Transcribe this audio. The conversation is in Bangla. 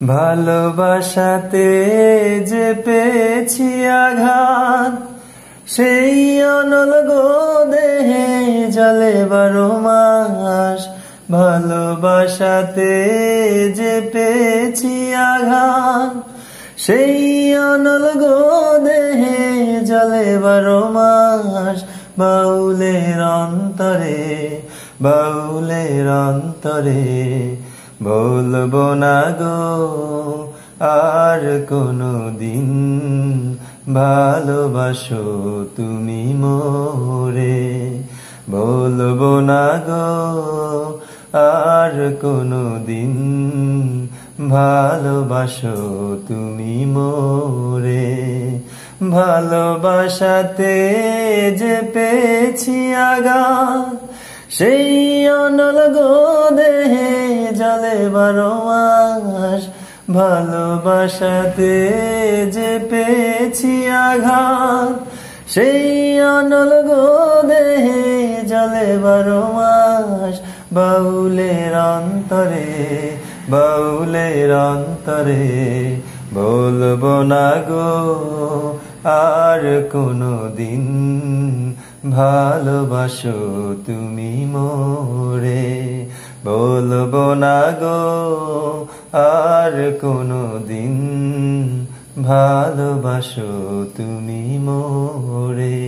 ভালোবাসাতে যে পেয়েছি আঘাত, সেই অনলগো দেহে জ্বলে 12 মাস। ভালোবাসাতে যে পেয়েছি আঘাত, সেই অনলগো দেহে জ্বলে 12 মাস। বাউলের অন্তরে, বাউলের অন্তরে বলবো না গো আর কোনো দিন, ভালোবাসো তুমি মোরে। বলবো না গো আর কোনো দিন, ভালোবাসো তুমি মোরে। ভালোবাসাতে যে পেয়েছি আঘাত, সেই অনলগো দেহে জ্বলে 12 মাস। ভালোবাসাতে যে পেয়েছি আঘাত, সেই অনলগো দেহে জ্বলে 12 মাস। বাউলের অন্তরে, বাউলের অন্তরে বলবো না গো আর কোনো দিন, ভালোবাসো তুমি মোরে। বলবো না গো আর কোনো দিন, ভালোবাসো তুমি মোরে।